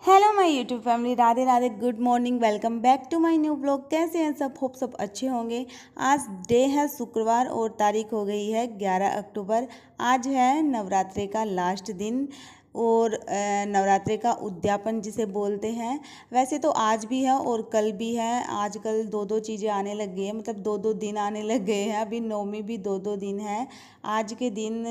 Hello my YouTube family, Radhe Radhe, good morning, welcome back to my new blog. कैसे हैं सब? Hope सब अच्छे होंगे। आज डे है शुक्रवार और तारीख हो गई है 11 अक्टूबर। आज है नवरात्रि का लास्ट दिन और नवरात्रि का उद्यापन जिसे बोलते हैं। वैसे तो आज भी है और कल भी है। आजकल दो दो चीज़ें आने लग गई हैं, मतलब दो दो दिन आने लग गए हैं। अभी नवमी भी दो दो दिन है। आज के दिन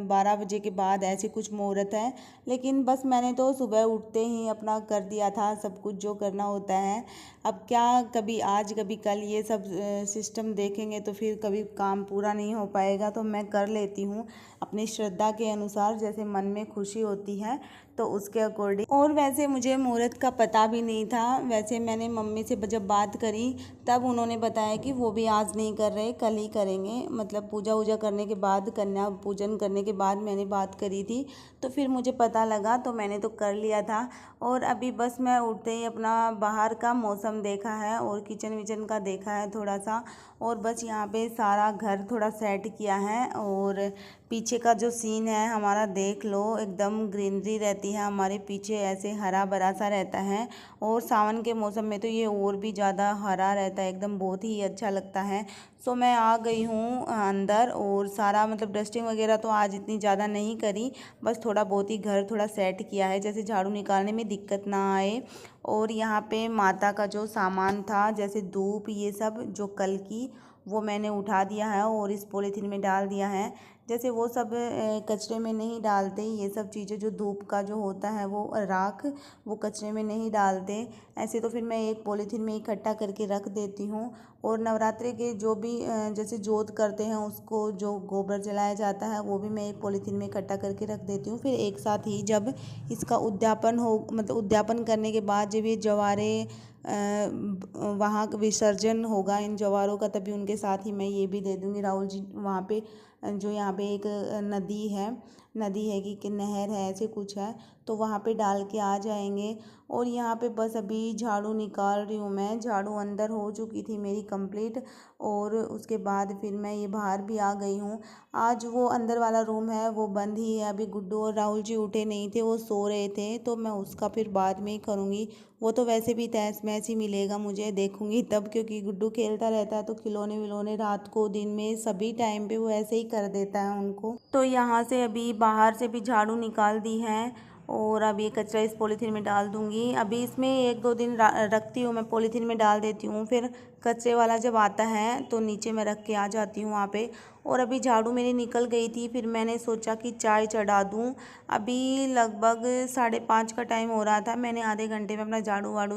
12 बजे के बाद ऐसे कुछ मुहूर्त है, लेकिन बस मैंने तो सुबह उठते ही अपना कर दिया था सब कुछ जो करना होता है। अब क्या, कभी आज कभी कल ये सब सिस्टम देखेंगे तो फिर कभी काम पूरा नहीं हो पाएगा। तो मैं कर लेती हूँ अपनी श्रद्धा के अनुसार, जैसे मन में खुशी होती है तो उसके अकॉर्डिंग। और वैसे मुझे मुहूर्त का पता भी नहीं था। वैसे मैंने मम्मी से जब बात करी तब उन्होंने बताया कि वो भी आज नहीं कर रहे, कल ही करेंगे। मतलब पूजा वूजा करने के बाद, कन्या पूजन करने के बाद मैंने बात करी थी, तो फिर मुझे पता लगा तो मैंने तो कर लिया था। और अभी बस मैं उठते ही अपना बाहर का मौसम देखा है और किचन विचन का देखा है थोड़ा सा, और बस यहाँ पे सारा घर थोड़ा सेट किया है। और पीछे का जो सीन है हमारा देख लो, एकदम ग्रीनरी रहती है हमारे पीछे, ऐसे हरा भरा सा रहता है। और सावन के मौसम में तो ये और भी ज़्यादा हरा रहता है, एकदम बहुत ही अच्छा लगता है। सो मैं आ गई हूँ अंदर, और सारा मतलब डस्टिंग वगैरह तो आज इतनी ज़्यादा नहीं करी, बस थोड़ा बहुत ही घर थोड़ा सेट किया है, जैसे झाड़ू निकालने में दिक्कत ना आए। और यहाँ पे माता का जो सामान था, जैसे धूप ये सब जो कल की, वो मैंने उठा दिया है और इस पॉलीथीन में डाल दिया है। जैसे वो सब कचरे में नहीं डालते, ये सब चीज़ें जो धूप का जो होता है वो राख, वो कचरे में नहीं डालते। ऐसे तो फिर मैं एक पॉलीथीन में इकट्ठा करके रख देती हूँ। और नवरात्रि के जो भी जैसे जोत करते हैं उसको जो गोबर जलाया जाता है वो भी मैं एक पॉलीथीन में इकट्ठा करके रख देती हूँ। फिर एक साथ ही जब इसका उद्यापन हो, मतलब उद्यापन करने के बाद जब ये जवारे वहाँ विसर्जन होगा इन जवारों का, तभी उनके साथ ही मैं ये भी दे दूँगी। राहुल जी वहाँ पे जो यहाँ पे एक नदी है कि नहर है, ऐसे कुछ है, तो वहाँ पे डाल के आ जाएंगे। और यहाँ पे बस अभी झाड़ू निकाल रही हूँ मैं। झाड़ू अंदर हो चुकी थी मेरी कंप्लीट, और उसके बाद फिर मैं ये बाहर भी आ गई हूँ। आज वो अंदर वाला रूम है वो बंद ही है। अभी गुड्डू और राहुल जी उठे नहीं थे, वो सो रहे थे, तो मैं उसका फिर बाद में ही करूँगी। वो तो वैसे भी तहस महस ही मिलेगा मुझे, देखूंगी तब, क्योंकि गुड्डू खेलता रहता है तो खिलौने विलौने रात को दिन में सभी टाइम पे वो ऐसे ही कर देता है उनको। तो यहाँ से अभी बाहर से भी झाड़ू निकाल दी है, और अब ये कचरा इस पॉलीथीन में डाल दूँगी। अभी इसमें एक दो दिन रखती हूँ मैं, पॉलीथीन में डाल देती हूँ, फिर कचरे वाला जब आता है तो नीचे मैं रख के आ जाती हूँ वहाँ पे। और अभी झाड़ू मेरी निकल गई थी, फिर मैंने सोचा कि चाय चढ़ा दूँ। अभी लगभग 5:30 का टाइम हो रहा था। मैंने आधे घंटे में अपना झाड़ू वाड़ू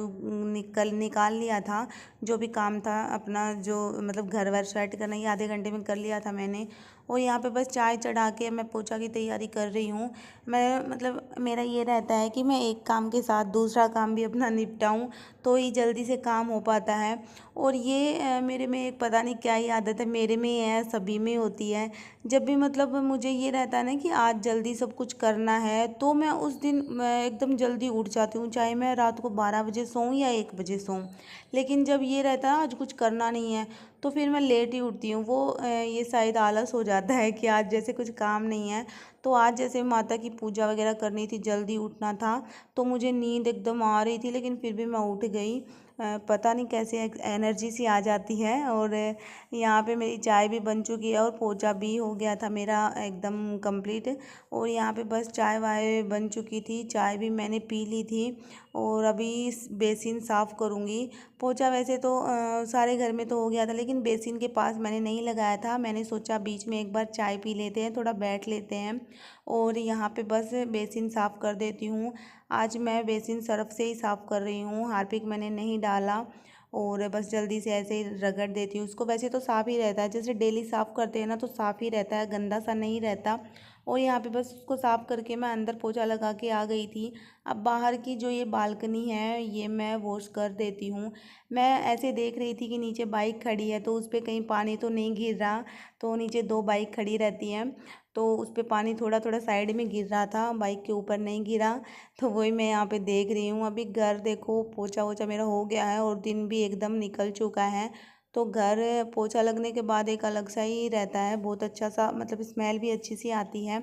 निकाल लिया था। जो भी काम था अपना, जो मतलब घर वर सेट करना, ये आधे घंटे में कर लिया था मैंने। और यहाँ पे बस चाय चढ़ा के मैं पोछा की तैयारी कर रही हूँ। मैं मतलब मेरा ये रहता है कि मैं एक काम के साथ दूसरा काम भी अपना निपटाऊँ, तो ही जल्दी से काम हो पाता है। और ये मेरे में एक पता नहीं क्या ही आदत है, मेरे में ही है, सभी में होती है। जब भी मतलब मुझे ये रहता है ना कि आज जल्दी सब कुछ करना है, तो मैं उस दिन मैं एकदम जल्दी उठ जाती हूँ, चाहे मैं रात को 12 बजे सोऊं या 1 बजे सोऊं। लेकिन जब ये रहता है आज कुछ करना नहीं है, तो फिर मैं लेट ही उठती हूँ। वो ये शायद आलस हो जाता है कि आज जैसे कुछ काम नहीं है। तो आज जैसे माता की पूजा वगैरह करनी थी, जल्दी उठना था, तो मुझे नींद एकदम आ रही थी, लेकिन फिर भी मैं उठ गई। पता नहीं कैसे एनर्जी सी आ जाती है। और यहाँ पे मेरी चाय भी बन चुकी है और पोछा भी हो गया था मेरा एकदम कंप्लीट। और यहाँ पे बस चाय वाय बन चुकी थी, चाय भी मैंने पी ली थी। और अभी बेसिन साफ़ करूँगी। पोछा वैसे तो सारे घर में तो हो गया था, लेकिन बेसिन के पास मैंने नहीं लगाया था। मैंने सोचा बीच में एक बार चाय पी लेते हैं, थोड़ा बैठ लेते हैं। और यहाँ पे बस बेसिन साफ़ कर देती हूँ। आज मैं बेसिन सर्फ से ही साफ़ कर रही हूँ, हार्पिक मैंने नहीं डाला। और बस जल्दी से ऐसे ही रगड़ देती हूँ उसको। वैसे तो साफ़ ही रहता है, जैसे डेली साफ़ करते हैं ना, तो साफ़ ही रहता है, गंदा सा नहीं रहता। और यहाँ पे बस उसको साफ़ करके मैं अंदर पोछा लगा के आ गई थी। अब बाहर की जो ये बालकनी है ये मैं वॉश कर देती हूँ। मैं ऐसे देख रही थी कि नीचे बाइक खड़ी है, तो उस पर कहीं पानी तो नहीं गिर रहा। तो नीचे दो बाइक खड़ी रहती हैं, तो उस पर पानी थोड़ा थोड़ा साइड में गिर रहा था, बाइक के ऊपर नहीं गिरा। तो वही मैं यहाँ पे देख रही हूँ। अभी घर देखो, पोछा वोछा मेरा हो गया है और दिन भी एकदम निकल चुका है। तो घर पोछा लगने के बाद एक अलग सा ही रहता है, बहुत अच्छा सा, मतलब स्मेल भी अच्छी सी आती है।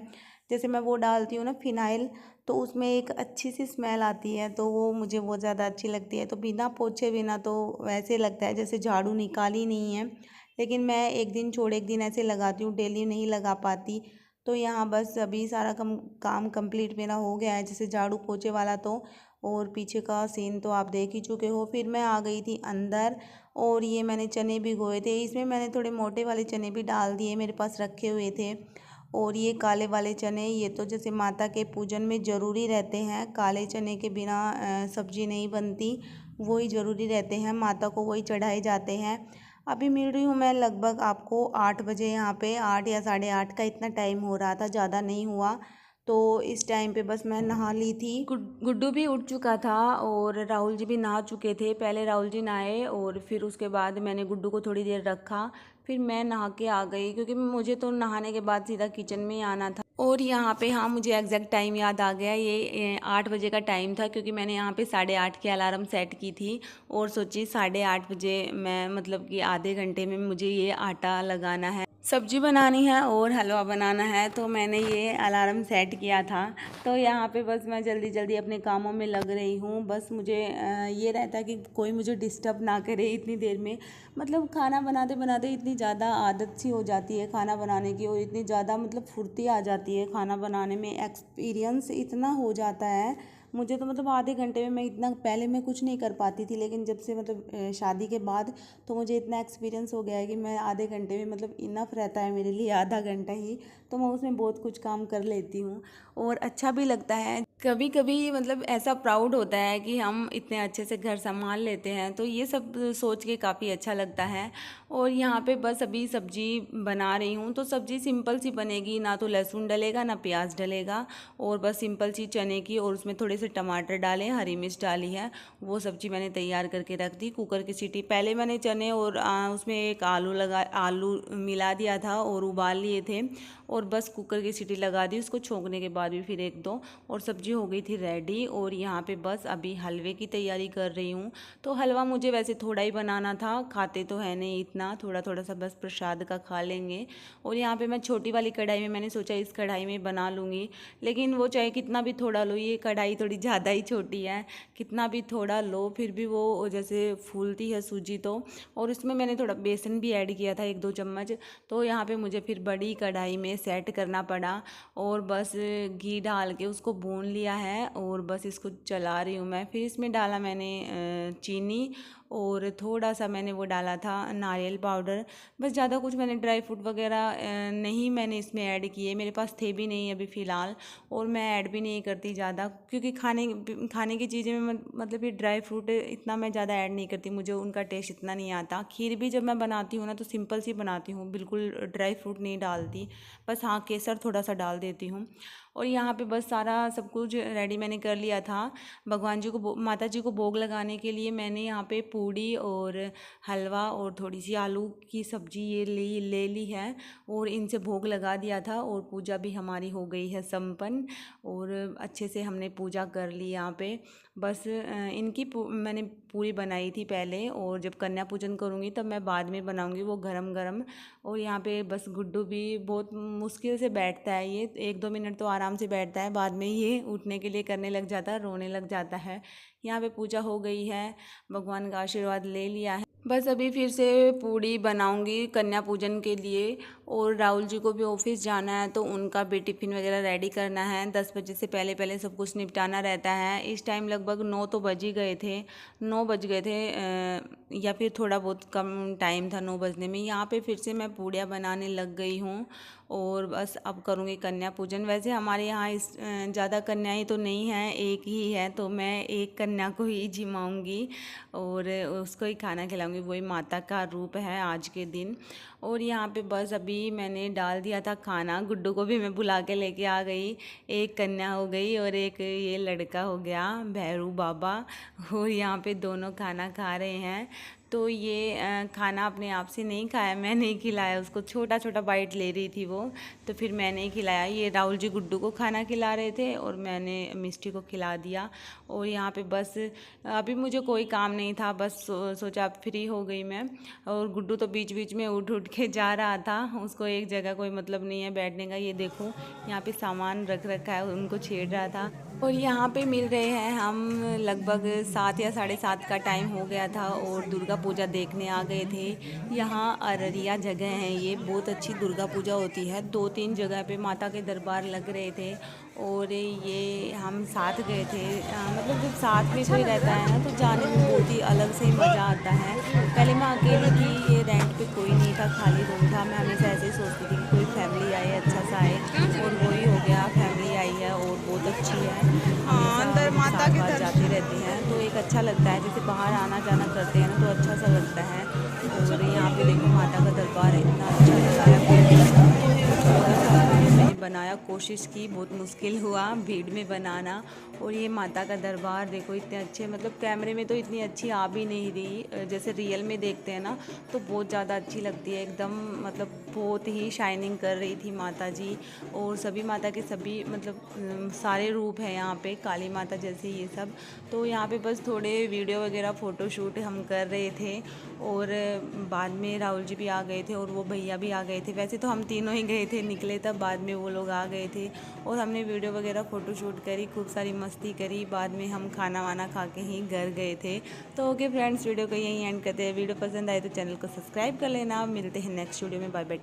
जैसे मैं वो डालती हूँ ना फिनाइल, तो उसमें एक अच्छी सी स्मेल आती है, तो वो मुझे बहुत ज़्यादा अच्छी लगती है। तो बिना पोछे बिना तो वैसे लगता है जैसे झाड़ू निकाली नहीं है, लेकिन मैं एक दिन छोड़ एक दिन ऐसे लगाती हूँ, डेली नहीं लगा पाती। तो यहाँ बस अभी सारा काम कंप्लीट मेरा हो गया है, जैसे झाड़ू पोछे वाला तो। और पीछे का सीन तो आप देख ही चुके हो। फिर मैं आ गई थी अंदर, और ये मैंने चने भिगोए थे, इसमें मैंने थोड़े मोटे वाले चने भी डाल दिए, मेरे पास रखे हुए थे। और ये काले वाले चने, ये तो जैसे माता के पूजन में ज़रूरी रहते हैं, काले चने के बिना सब्जी नहीं बनती, वही ज़रूरी रहते हैं, माता को वही चढ़ाए जाते हैं। अभी मिल रही हूँ मैं लगभग आपको 8 बजे, यहाँ पे 8 या 8:30 का इतना टाइम हो रहा था, ज़्यादा नहीं हुआ। तो इस टाइम पे बस मैं नहा ली थी। गुड्डू भी उठ चुका था और राहुल जी भी नहा चुके थे। पहले राहुल जी नहाए और फिर उसके बाद मैंने गुड्डू को थोड़ी देर रखा, फिर मैं नहा के आ गई, क्योंकि मुझे तो नहाने के बाद सीधा किचन में ही आना था। और यहाँ पे हाँ, मुझे एग्जैक्ट टाइम याद आ गया, ये 8 बजे का टाइम था, क्योंकि मैंने यहाँ पे 8:30 की अलार्म सेट की थी। और सोची 8:30 बजे मैं, मतलब कि आधे घंटे में मुझे ये आटा लगाना है, सब्जी बनानी है और हलवा बनाना है। तो मैंने ये अलार्म सेट किया था। तो यहाँ पे बस मैं जल्दी जल्दी अपने कामों में लग रही हूँ। बस मुझे ये रहता है कि कोई मुझे डिस्टर्ब ना करे इतनी देर में। मतलब खाना बनाते बनाते इतनी ज़्यादा आदत सी हो जाती है खाना बनाने की, और इतनी ज़्यादा मतलब फुर्ती आ जाती है खाना बनाने में, एक्सपीरियंस इतना हो जाता है मुझे। तो मतलब आधे घंटे में मैं इतना, पहले मैं कुछ नहीं कर पाती थी, लेकिन जब से मतलब शादी के बाद तो मुझे इतना एक्सपीरियंस हो गया है कि मैं आधे घंटे में, मतलब इनफ रहता है मेरे लिए आधा घंटा ही, तो मैं उसमें बहुत कुछ काम कर लेती हूँ। और अच्छा भी लगता है कभी कभी, मतलब ऐसा प्राउड होता है कि हम इतने अच्छे से घर संभाल लेते हैं, तो ये सब सोच के काफ़ी अच्छा लगता है। और यहाँ पे बस अभी सब्जी बना रही हूँ, तो सब्जी सिंपल सी बनेगी, ना तो लहसुन डलेगा ना प्याज डलेगा, और बस सिंपल सी चने की, और उसमें थोड़े से टमाटर डाले, हरी मिर्च डाली है, वो सब्जी मैंने तैयार करके रख दी। कुकर की सीटी, पहले मैंने चने और उसमें एक आलू मिला दिया था और उबाल लिए थे, और बस कुकर की सीटी लगा दी, उसको छोंकने के बाद भी फिर एक दो, और सब्जी हो गई थी रेडी। और यहाँ पे बस अभी हलवे की तैयारी कर रही हूँ। तो हलवा मुझे वैसे थोड़ा ही बनाना था, खाते तो है नहीं इतना, थोड़ा थोड़ा सा बस प्रसाद का खा लेंगे। और यहाँ पे मैं छोटी वाली कढ़ाई में, मैंने सोचा इस कढ़ाई में बना लूँगी, लेकिन वो चाहे कितना भी थोड़ा लो, ये कढ़ाई थोड़ी ज़्यादा ही छोटी है, कितना भी थोड़ा लो फिर भी वो जैसे फूलती है सूजी तो। और इसमें मैंने थोड़ा बेसन भी ऐड किया था, 1-2 चम्मच। तो यहाँ पे मुझे फिर बड़ी कढ़ाई में सेट करना पड़ा, और बस घी डाल के उसको भून लिया है, और बस इसको चला रही हूँ मैं। फिर इसमें डाला मैंने चीनी, और थोड़ा सा मैंने वो डाला था नारियल पाउडर, बस। ज़्यादा कुछ मैंने ड्राई फ्रूट वगैरह नहीं मैंने इसमें ऐड किए, मेरे पास थे भी नहीं अभी फ़िलहाल, और मैं ऐड भी नहीं करती ज़्यादा, क्योंकि खाने की चीज़ें में मतलब ये ड्राई फ्रूट इतना मैं ज़्यादा ऐड नहीं करती, मुझे उनका टेस्ट इतना नहीं आता। खीर भी जब मैं बनाती हूँ ना, तो सिंपल सी बनाती हूँ, बिल्कुल ड्राई फ्रूट नहीं डालती, बस हाँ केसर थोड़ा सा डाल देती हूँ। और यहाँ पे बस सारा सब कुछ रेडी मैंने कर लिया था। भगवान जी को, माता जी को भोग लगाने के लिए मैंने यहाँ पे पूड़ी और हलवा और थोड़ी सी आलू की सब्जी ये ले ली है, और इनसे भोग लगा दिया था। और पूजा भी हमारी हो गई है संपन्न, और अच्छे से हमने पूजा कर ली यहाँ पे। बस इनकी मैंने पूरी बनाई थी पहले, और जब कन्या पूजन करूँगी तब मैं बाद में बनाऊँगी वो गरम गरम। और यहाँ पे बस गुड्डू भी बहुत मुश्किल से बैठता है, ये 1-2 मिनट तो आराम से बैठता है, बाद में ये उठने के लिए करने लग जाता है, रोने लग जाता है। यहाँ पे पूजा हो गई है, भगवान का आशीर्वाद ले लिया है, बस अभी फिर से पूड़ी बनाऊंगी कन्या पूजन के लिए। और राहुल जी को भी ऑफिस जाना है, तो उनका भी टिफ़िन वगैरह रेडी करना है। 10 बजे से पहले पहले सब कुछ निपटाना रहता है। इस टाइम लगभग 9 तो बज ही गए थे, 9 बज गए थे, या फिर थोड़ा बहुत कम टाइम था 9 बजने में। यहाँ पे फिर से मैं पूड़ियाँ बनाने लग गई हूँ, और बस अब करूँगी कन्या पूजन। वैसे हमारे यहाँ इस ज़्यादा कन्याएँ तो नहीं हैं, एक ही है, तो मैं एक कन्या को ही जिमाऊँगी और उसको ही खाना खिलाऊँगी, वही माता का रूप है आज के दिन। और यहाँ पे बस अभी मैंने डाल दिया था खाना, गुड्डू को भी मैं बुला के लेके आ गई। एक कन्या हो गई और एक ये लड़का हो गया भैरू बाबा, और यहाँ पे दोनों खाना खा रहे हैं। तो ये खाना अपने आप से नहीं खाया, मैं नहीं खिलाया उसको, छोटा छोटा बाइट ले रही थी वो, तो फिर मैंने ही खिलाया। ये राहुल जी गुड्डू को खाना खिला रहे थे और मैंने मिष्टी को खिला दिया। और यहाँ पे बस अभी मुझे कोई काम नहीं था, बस सोचा फ्री हो गई मैं। और गुड्डू तो बीच बीच में उठ उठ के जा रहा था, उसको एक जगह कोई मतलब नहीं है बैठने का। ये देखो यहाँ पे सामान रख रखा है, उनको छेड़ रहा था। और यहाँ पे मिल रहे हैं हम, लगभग 7 या 7:30 का टाइम हो गया था और दुर्गा पूजा देखने आ गए थे। यहाँ अररिया जगह है, ये बहुत अच्छी दुर्गा पूजा होती है। 2-3 जगह पे माता के दरबार लग रहे थे और ये हम साथ गए थे। मतलब जब साथ में कोई रहता है ना तो जाने में बहुत ही अलग से मज़ा आता है। पहले मैं अकेली थी, ये रेंट पे कोई नहीं था, खाली रूम था। मैं हमेशा ऐसे ही सोचती थी कि कोई फैमिली आए, अच्छा सा आए, और वही हो गया, फैमिली आई है और बहुत अच्छी है। अंदर माता के साथ जाती रहती हैं तो एक अच्छा लगता है, जैसे बाहर आना जाना करते हैं ना तो अच्छा सा लगता है। और यहाँ पे देखो माता का दरबार इतना अच्छा लगा है, मैंने बनाया, कोशिश की, बहुत मुश्किल हुआ भीड़ में बनाना। और ये माता का दरबार देखो इतने अच्छे, मतलब कैमरे में तो इतनी अच्छी आ भी नहीं रही, जैसे रियल में देखते हैं ना तो बहुत ज़्यादा अच्छी लगती है एकदम, मतलब बहुत ही शाइनिंग कर रही थी माता जी। और सभी माता के सभी मतलब सारे रूप हैं यहाँ पे, काली माता जैसे ये सब। तो यहाँ पे बस थोड़े वीडियो वगैरह फ़ोटोशूट हम कर रहे थे। और बाद में राहुल जी भी आ गए थे और वो भैया भी आ गए थे। वैसे तो हम तीनों ही गए थे, निकले तब, बाद में वो लोग आ गए थे और हमने वीडियो वगैरह फ़ोटोशूट करी, खूब सारी मस्ती करी। बाद में हम खाना वाना खा के ही घर गए थे। तो ओके फ्रेंड्स, वीडियो को यहीं एंड करते हैं। वीडियो पसंद आए तो चैनल को सब्सक्राइब कर लेना। मिलते हैं नेक्स्ट वीडियो में, बाय बाय।